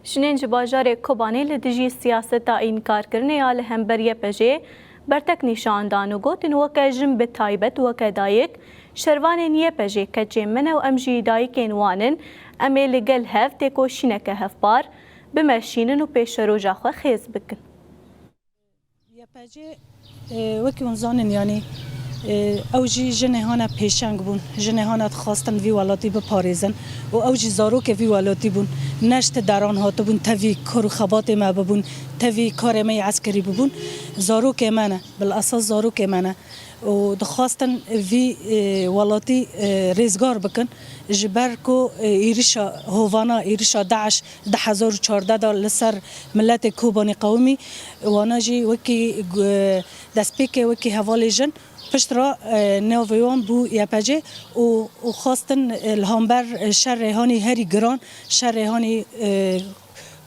شنینج باجار کوبانی لدیجی سیاست اینکار کرنه یا لهمبریه پجه برتک نشان دانو گوتن وکه جم به تایبت وکه دایک شروان نیه پجه که جمنه و امجی دایکین وانن امی لگل هف تکوشینه که هف بار بمشینن و پیش روژا خواه خیز بکن. یا پجه وکی ونزانن یعنی اوجی جنهانا پیشنگ بون جنهانا خواستن وی ولاتی بپاریزن و اوجی زاروک وی ولاتی بون نشت دران هات بون توی کار خبات ما ببون توی کار ما عسکری ببون زاروک منه بالاساس زاروک منه و دخواستن وی ولاتی ریزگار بکن جبر کو ایرشا هوانا ایرشا داعش 2014 دا لسر ملت کوبانی قومی وانا جی وکی دسپیک وکی حوالی جن پشترا نویان بو یا پجه و خواستن الهامبر شر هانی هری گران شر هانی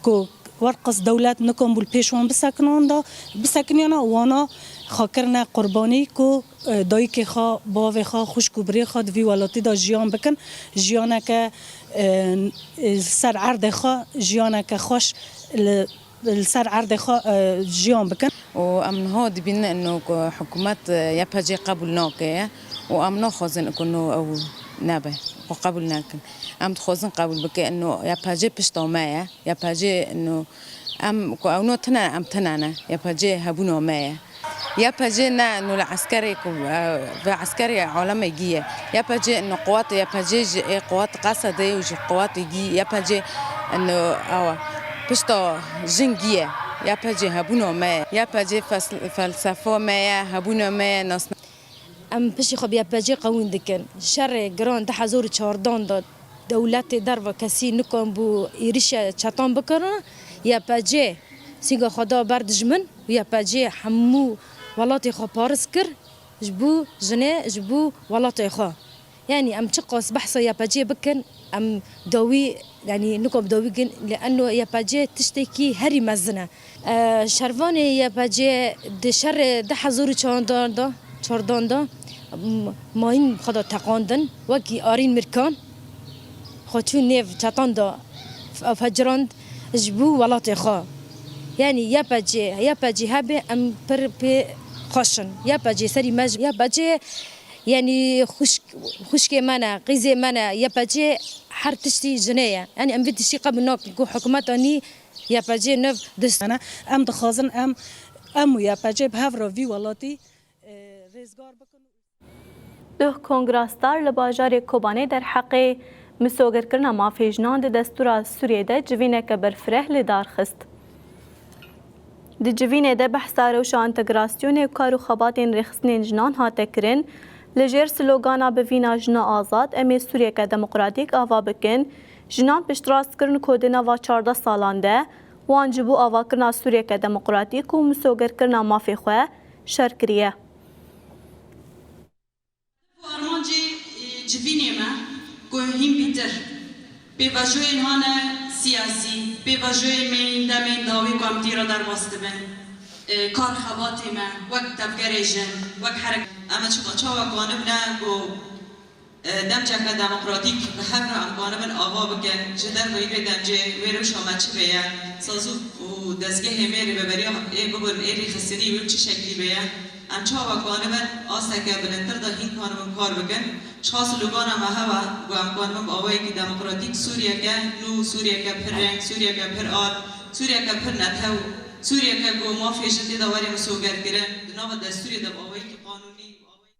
کو ورقص دولت نکن بول پیشوان بسکنان دا بسکنیانا وانا خاکرنا قربانی کو دایی که خوا باوی خوا خوشکو بری خوا دوی ولاتی دا جیان بکن جیانه که سر عرض خوا جیانه که خوش سر عرض خوا جیان بکن وأمن هو دبنا إنه حكومات يبهجي قبل ناقية وأمن خوزن إنه أو نبه وقبل ناكن أم خوزن قبل بكي إنه يبهجي بشتومية يبهجي إنه أم أو نو تنا أم تنانا يبهجي هبونو مية يبهجي نا إنه العسكري بعسكري عالم يجيه يبهجي إنه قوات يبهجي قوات قصدي وجي قوات يجي يبهجي إنه أو بشتو جنجيه یا پجی هبونو ما یا پجی فلسفه ما هبونو ما ناس ام پشی خب یا پجی قوین دکن شر گران 2014 داد دولت در و کسی نکن بو ایریش چطان بکرن یا پجی سیگا خدا بردجمن و یا پجی همو ولات خو پارس کر جبو جنه جبو ولات خو يعني أم تقص بحث يا باجي بكن أم دوي يعني نكم دوي جن لأنه يا باجي تشتكي هري مزنة شرفاني يا باجي دشر ده حضور چاردان دا ماين خدا تقاندن وكي آرين مركان خاتون نيف چطان دا فجراند جبو ولات خا يعني يا باجي هبه أم بر خاشن يا باجي سري مج يا باجي يعني خشك منا قيزي منا يا باجي حر تشتي جناية يعني أم بدي شيء قبل ناك جو حكومات أني يا باجي نف دس أنا أم دخازن أم يا باجي بهفرو في ولاتي رزقار بكون ده کنگراستار لباجار کوبانی در حق مسوگر کرنا مافیجنان ده دستور سوریه ده جوینه که برفره لدار خست. ده جوینه ده بحثا روشا انتگراسیون و کارو خباتین رخصنین جنان ها تکرین لجر سلوگانا بوینا جنا آزاد امی سوریه که دموکراتیک آوا بکن جنان پشتراست کرن کودنا و 14 سالانده وانجبو آوا کرنا سوریه که دموکراتیک و مسوگر کرنا مافی خواه شرکریه. آرمانجی جوینه ما گوهیم بیتر به وجوه هانه سیاسی به وجوه من دمین داوی کام تیرا در واسطه من کار خواتی من وقت تفکرشن وقت حرکت اما چه وقت قانبنا و دم چکه دموکراتیک به هر ام قانبن آوا بکن جدر ویره دم جه ویره شما چه بیا سازو و دزگه میری ببریا ببر ایری خسری و چه شکلی بیا ام چه وقت قانبن آسکه بلندر دا هین قانبن کار بکن شخص لگان ما هوا و ام قانبن آوایی که دموکراتیک سوریه که نو سوریه که پر رنگ سوریه که پر آب سوریه که پر نتاو سوریه که گو مافیشتی دواری مسوگر کرد نام دستوری دم آوایی که قانونی